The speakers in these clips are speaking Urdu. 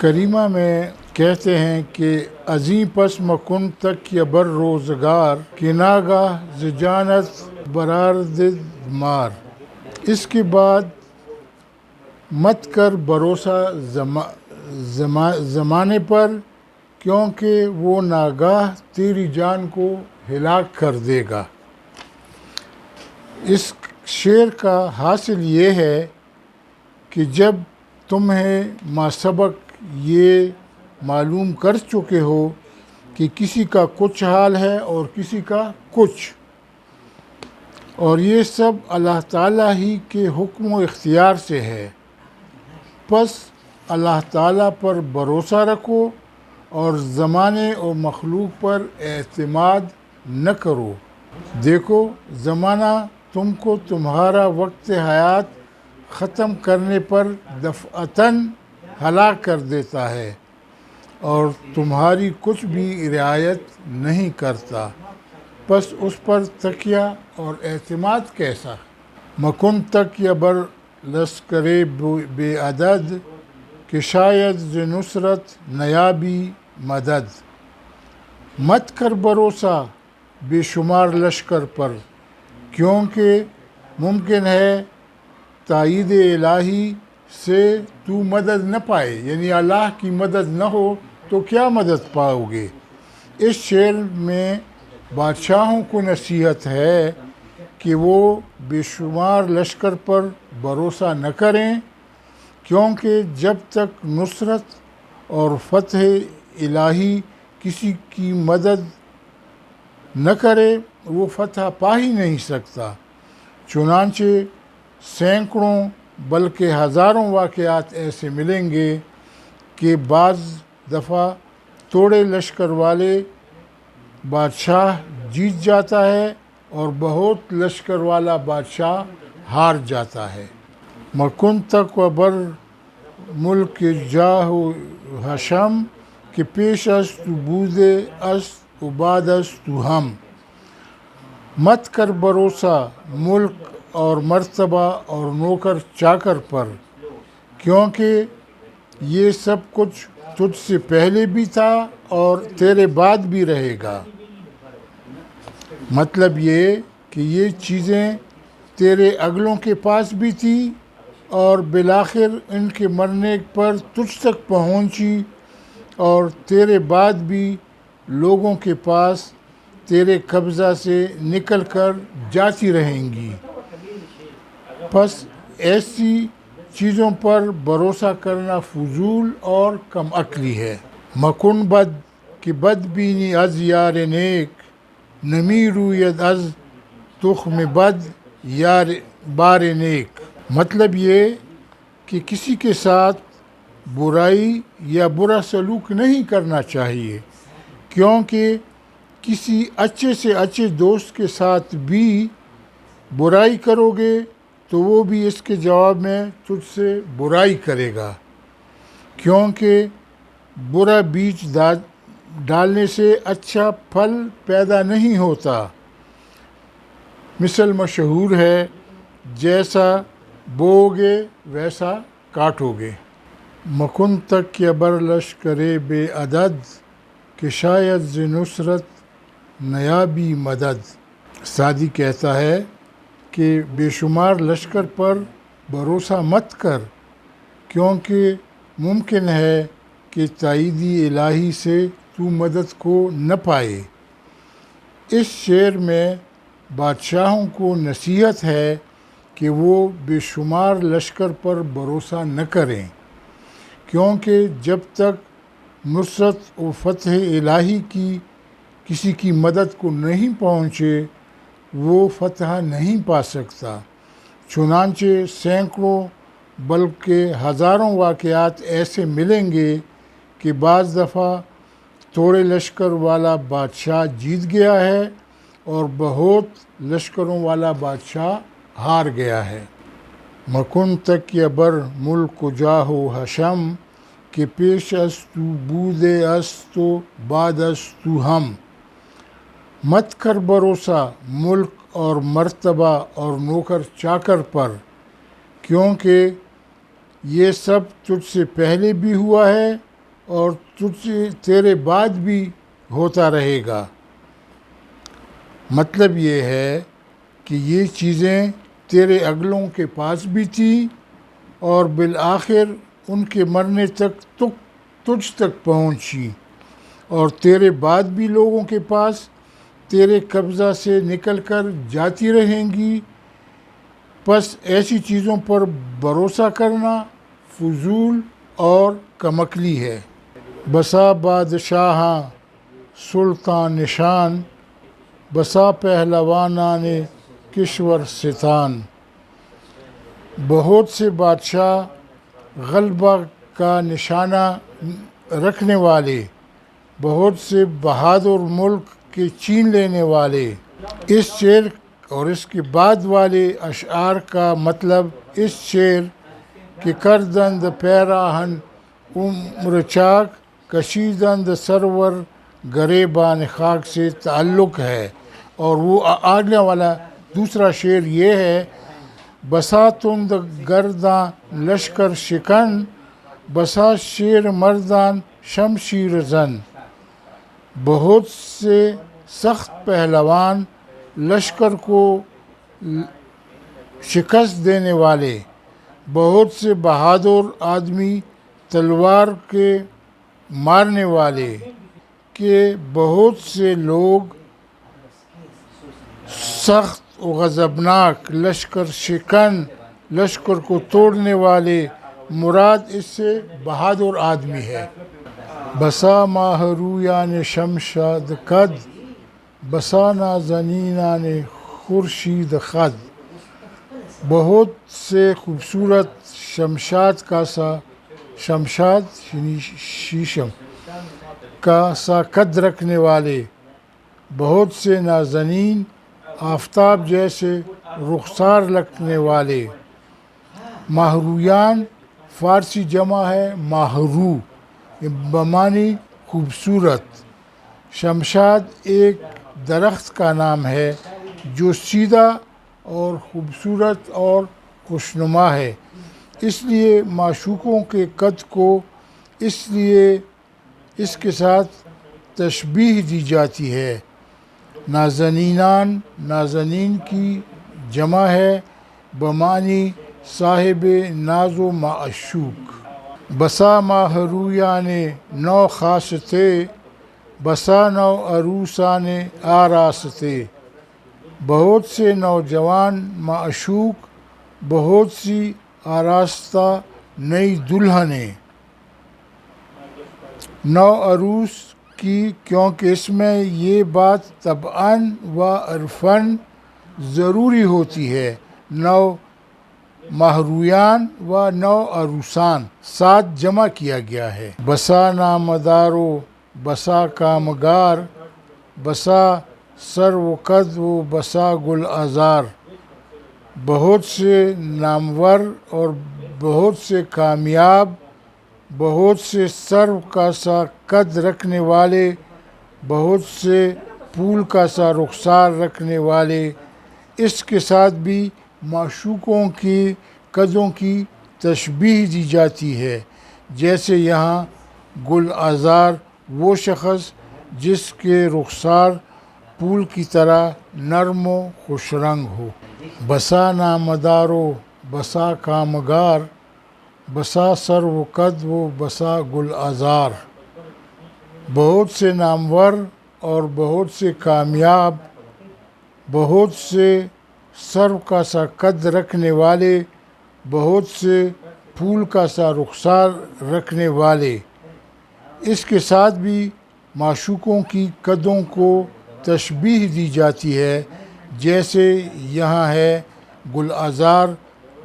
کریمہ میں کہتے ہیں کہ ازیں پس مکن تک یا بر روزگار کہ ناگاہ ز جانت برآرد مار۔ اس کے بعد مت کر بھروسہ زمانے پر، کیونکہ وہ ناگاہ تیری جان کو ہلاک کر دے گا۔ اس شعر کا حاصل یہ ہے کہ جب تمہیں ماسبق یہ معلوم کر چکے ہو کہ کسی کا کچھ حال ہے اور کسی کا کچھ، اور یہ سب اللہ تعالیٰ ہی کے حکم و اختیار سے ہے، پس اللہ تعالیٰ پر بھروسہ رکھو اور زمانے اور مخلوق پر اعتماد نہ کرو۔ دیکھو، زمانہ تم کو تمہارا وقت حیات ختم کرنے پر دفعتاً ہلاک کر دیتا ہے اور تمہاری کچھ بھی رعایت نہیں کرتا، پس اس پر تکیہ اور اعتماد کیسا؟ مکن تک یا بر لشکرِ بے عدد کہ شاید ز نصرت نیابی مدد۔ مت کر بھروسہ بے شمار لشکر پر، کیونکہ ممکن ہے تائید الہی سے تو مدد نہ پائے، یعنی اللہ کی مدد نہ ہو تو کیا مدد پاؤ گے۔ اس شعر میں بادشاہوں کو نصیحت ہے کہ وہ بے شمار لشکر پر بھروسہ نہ کریں، کیونکہ جب تک نصرت اور فتح الہی کسی کی مدد نہ کرے وہ فتح پا ہی نہیں سکتا۔ چنانچہ سینکڑوں بلکہ ہزاروں واقعات ایسے ملیں گے کہ بعض دفعہ تھوڑے لشکر والے بادشاہ جیت جاتا ہے اور بہت لشکر والا بادشاہ ہار جاتا ہے۔ مکن تک و بر ملک جاہ و حشم کہ پیش است بود است و بعد است ہم۔ مت کر بھروسہ ملک اور مرتبہ اور نوکر چاکر پر، کیونکہ یہ سب کچھ تجھ سے پہلے بھی تھا اور تیرے بعد بھی رہے گا۔ مطلب یہ کہ یہ چیزیں تیرے اگلوں کے پاس بھی تھی اور بالآخر ان کے مرنے پر تجھ تک پہنچی، اور تیرے بعد بھی لوگوں کے پاس تیرے قبضہ سے نکل کر جاتی رہیں گی۔ پس ایسی چیزوں پر بھروسہ کرنا فضول اور کم عقلی ہے۔ مکن بد کہ بد بینی از یار نیک نمی روید از تخم بد یار بار نیک۔ مطلب یہ کہ کسی کے ساتھ برائی یا برا سلوک نہیں کرنا چاہیے، کیونکہ کسی اچھے سے اچھے دوست کے ساتھ بھی برائی کرو گے تو وہ بھی اس کے جواب میں تجھ سے برائی کرے گا، کیونکہ برا بیج ڈالنے سے اچھا پھل پیدا نہیں ہوتا۔ مثل مشہور ہے، جیسا بوؤ گے ویسا کاٹو گے۔ مکن تک یا بر لشکرِ بے عدد کہ شاید ز نصرت نیابی مدد۔ سعدی کہتا ہے کہ بے شمار لشکر پر بھروسہ مت کر، کیونکہ ممکن ہے کہ تائیدِ الہی سے تو مدد کو نہ پائے۔ اس شعر میں بادشاہوں کو نصیحت ہے کہ وہ بے شمار لشکر پر بھروسہ نہ کریں، کیونکہ جب تک نصرت و فتح الہی کی کسی کی مدد کو نہیں پہنچے وہ فتح نہیں پا سکتا۔ چنانچہ سینکڑوں بلکہ ہزاروں واقعات ایسے ملیں گے کہ بعض دفعہ تھوڑے لشکر والا بادشاہ جیت گیا ہے اور بہت لشکروں والا بادشاہ ہار گیا ہے۔ مکن تک یا بر ملک جاہ و حشم کہ پیش است بود است و بعد است ہم۔ مت کر بھروسہ ملک اور مرتبہ اور نوکر چاکر پر، کیونکہ یہ سب تجھ سے پہلے بھی ہوا ہے اور تیرے بعد بھی ہوتا رہے گا۔ مطلب یہ ہے کہ یہ چیزیں تیرے اگلوں کے پاس بھی تھی اور بالآخر ان کے مرنے تک تجھ تک پہنچی، اور تیرے بعد بھی لوگوں کے پاس تیرے قبضہ سے نکل کر جاتی رہیں گی۔ پس ایسی چیزوں پر بھروسہ کرنا فضول اور کمکلی ہے۔ بسا بادشاہاں سلطان نشان، بسا پہلوانان کشور ستان۔ بہت سے بادشاہ غلبہ کا نشانہ رکھنے والے، بہت سے بہادر ملک کے چھین لینے والے۔ اس شعر اور اس کے بعد والے اشعار کا مطلب اس شعر کہ کردند پیراہن عمر چاک، کشیدند سرور گریبان خاک سے تعلق ہے۔ اور وہ آگے والا دوسرا شعر یہ ہے، بسا تند گرداں لشکر شکن، بسا شیر مردان شمشیر زن۔ بہت سے سخت پہلوان لشکر کو شکست دینے والے، بہت سے بہادر آدمی تلوار کے مارنے والے، کہ بہت سے لوگ سخت و غضبناک لشکر شکن، لشکر کو توڑنے والے، مراد اس سے بہادر آدمی ہے۔ بسا ماہ رویان شمشاد قد، بسا نازنینان خورشید خد۔ بہت سے خوبصورت شمشاد یعنی شیشم کا سا قد رکھنے والے، بہت سے نازنین آفتاب جیسے رخسار رکھنے والے۔ ماہرویان فارسی جمع ہے ماہرو، بمعنی خوبصورت۔ شمشاد ایک درخت کا نام ہے جو سیدھا اور خوبصورت اور خوشنما ہے، اس لیے معشوقوں کے قد کو اس کے ساتھ تشبیہ دی جاتی ہے۔ نازنینان نازنین کی جمع ہے بمعنی صاحب ناز و معشوق۔ بسا ماہ رویان نو خاستے، بسا نو عروسان آراستے۔ بہت سے نوجوان معشوق، بہت سی آراستہ نئی دلہنیں۔ نو عروس کی کیونکہ اس میں یہ بات طبعاً و عرفاً ضروری ہوتی ہے۔ نو ماہرویان و نو عروسان ساتھ جمع کیا گیا ہے۔ بسا نامدارو بسا کامگار، بسا سرو قد و بسا گل آزار۔ بہت سے نامور اور بہت سے کامیاب، بہت سے سرو کا سا قد رکھنے والے، بہت سے پھول کا سا رخسار رکھنے والے۔ اس کے ساتھ بھی معشوقوں کی قدوں کی تشبیہ دی جاتی ہے، جیسے یہاں گل آزار وہ شخص جس کے رخسار پھول کی طرح نرم و خوش رنگ ہو۔ بسا نامدارو بسا کامگار، بسا سرو قد و بسا گل آزار۔ بہت سے نامور اور بہت سے کامیاب، بہت سے سرو کا سا قد رکھنے والے، بہت سے پھول کا سا رخسار رکھنے والے۔ اس کے ساتھ بھی معشوقوں کی قدوں کو تشبیہ دی جاتی ہے، جیسے یہاں ہے گل آزار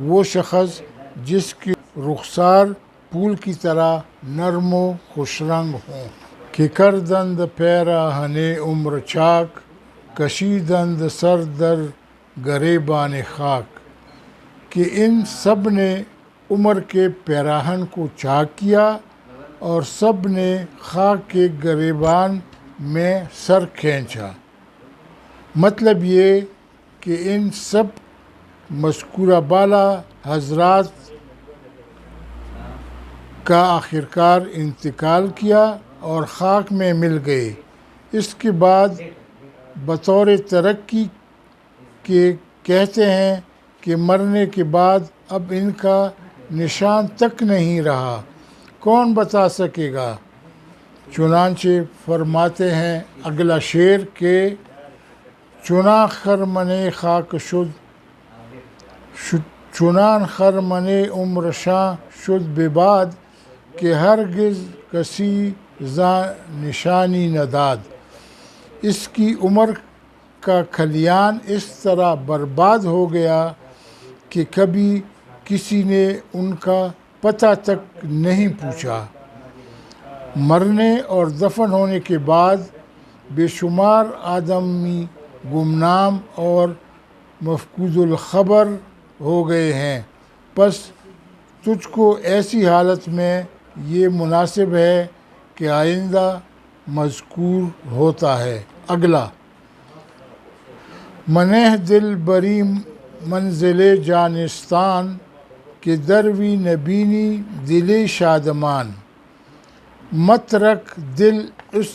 وہ شخص جس کے رخسار پھول کی طرح نرم و خوش رنگ ہوں۔ کہ کردند پیراہن عمر چاک، کشیدند سر در گریبان خاک۔ کہ ان سب نے عمر کے پیراہن کو چاک کیا اور سب نے خاک کے گریبان میں سر کھینچا۔ مطلب یہ کہ ان سب مذکورہ بالا حضرات کا آخرکار انتقال کیا اور خاک میں مل گئے۔ اس کے بعد بطور ترقی کے کہتے ہیں کہ مرنے کے بعد اب ان کا نشان تک نہیں رہا، کون بتا سکے گا؟ چنانچہ فرماتے ہیں اگلا شعر کہ چنان خرمن خاک چنان خرمن عمر شاں شد بباد کہ ہرگز کسی زاں نشانی نداد۔ اس کی عمر کا کھلیان اس طرح برباد ہو گیا کہ کبھی کسی نے ان کا پتہ تک نہیں پوچھا۔ مرنے اور دفن ہونے کے بعد بے شمار آدمی گمنام اور مفقود الخبر ہو گئے ہیں، پس تجھ کو ایسی حالت میں یہ مناسب ہے کہ آئندہ مذکور ہوتا ہے۔ اگلا منہ دل بری منزل جانستان کہ دروی نبینی دل شادمان۔ مت رکھ دل اس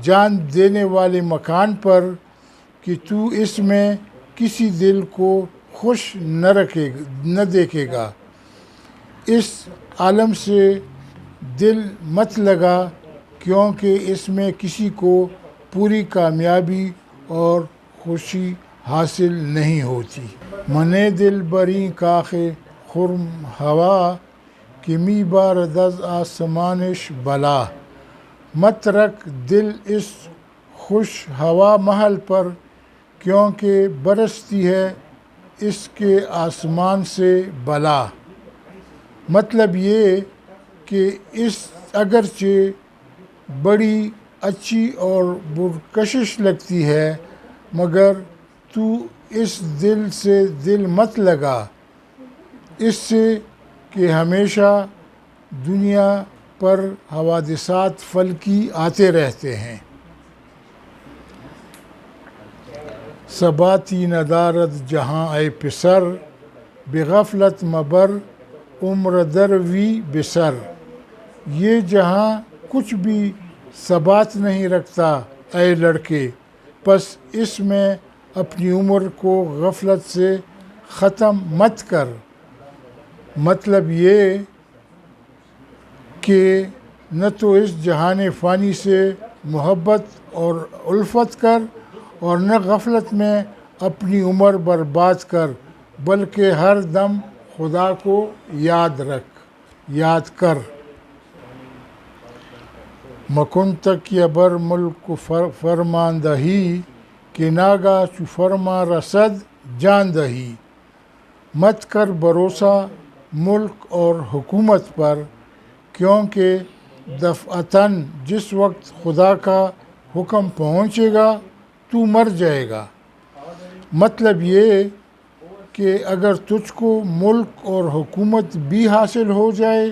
جان دینے والے مکان پر کہ تو اس میں کسی دل کو خوش نہ دیکھے گا۔ اس عالم سے دل مت لگا کیونکہ اس میں کسی کو پوری کامیابی اور خوشی حاصل نہیں ہوتی۔ منع دل بری کاخ خرم ہوا کہ می بارد از آسمانش بلا۔ مت رکھ دل اس خوش ہوا محل پر کیونکہ برستی ہے اس کے آسمان سے بلا۔ مطلب یہ کہ اس اگرچہ بڑی اچھی اور پرکشش لگتی ہے مگر تو اس دل سے دل مت لگا، اس سے کہ ہمیشہ دنیا پر حوادثات فلکی آتے رہتے ہیں۔ صباتی ندارد جہاں اے پسر بغفلت مبر عمر دروی بسر۔ یہ جہاں کچھ بھی ثبات نہیں رکھتا اے لڑکے، پس اس میں اپنی عمر کو غفلت سے ختم مت کر۔ مطلب یہ کہ نہ تو اس جہان فانی سے محبت اور الفت کر اور نہ غفلت میں اپنی عمر برباد کر، بلکہ ہر دم خدا کو یاد کر۔ مکن تک یا بر ملک فرماندہی کہ ناگاہ چو فرما رسد جان دہی۔ مت کر بھروسہ ملک اور حکومت پر کیونکہ دفعتاً جس وقت خدا کا حکم پہنچے گا تو مر جائے گا۔ مطلب یہ کہ اگر تجھ کو ملک اور حکومت بھی حاصل ہو جائے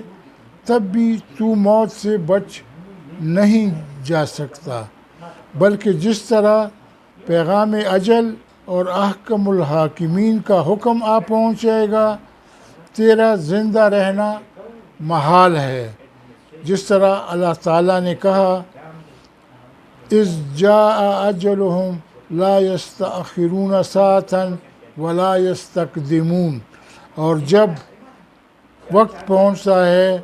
تب بھی تو موت سے بچ نہیں جا سکتا، بلکہ جس طرح پیغام اجل اور احکم الحاکمین کا حکم آ پہنچ جائے گا تیرا زندہ رہنا محال ہے۔ جس طرح اللہ تعالیٰ نے کہا اذ جاء اجلہم لا یستأخرون ساعۃ ولا یستقدمون، اور جب وقت پہنچتا ہے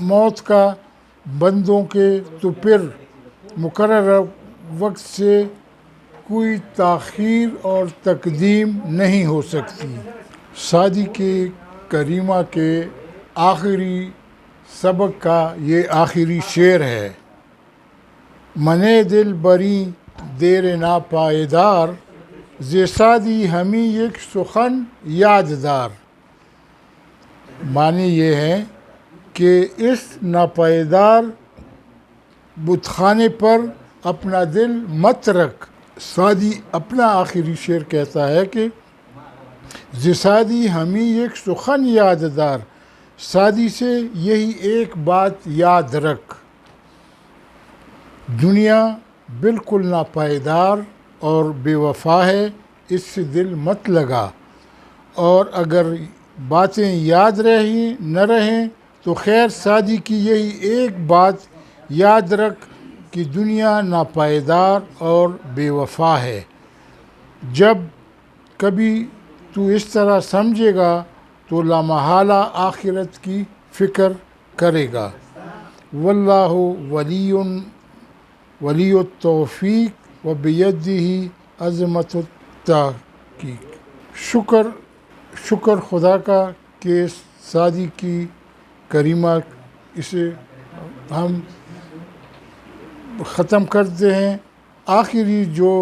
موت کا بندوں کے تو پھر مقررہ وقت سے کوئی تاخیر اور تقدیم نہیں ہو سکتی۔ سعدی کے کریمہ کے آخری سبق کا یہ آخری شعر ہے۔ منع دل بری دیر ناپائیدار ز سعدی ہمیں یک سخن یاددار۔ معنی یہ ہے کہ اس ناپائیدار بت خانے پر اپنا دل مت رکھ۔ سعدی اپنا آخری شعر کہتا ہے کہ ز سعدی ہمیں یک سخن یاددار، سعدی سے یہی ایک بات یاد رکھ، دنیا بالکل ناپائیدار اور بے وفا ہے، اس سے دل مت لگا، اور اگر باتیں یاد رہیں نہ رہیں تو خیر سعدی کی یہی ایک بات یاد رکھ کہ دنیا ناپائیدار اور بے وفا ہے. جب کبھی تو اس طرح سمجھے گا تو لامحالہ آخرت کی فکر کرے گا. واللہ ولی التوفیق و بیدہ عظمت التحقیق. شکر خدا کا کہ سعدی کی کریمہ اسے ہم ختم کرتے ہیں. آخری جو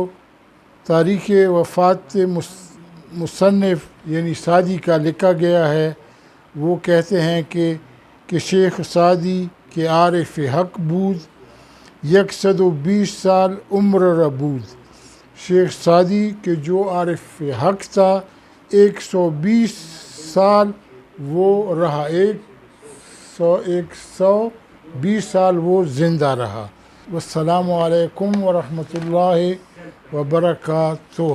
تاریخ وفات مصنف یعنی سعدی کا لکھا گیا ہے وہ کہتے ہیں کہ شیخ سعدی کے عارف حق بود 120 سال عمر ربود. شیخ سعدی کے جو عارف حق تھا 120 سال وہ رہا، 120 سال وہ زندہ رہا. والسلام علیکم ورحمۃ اللہ وبرکاتہ.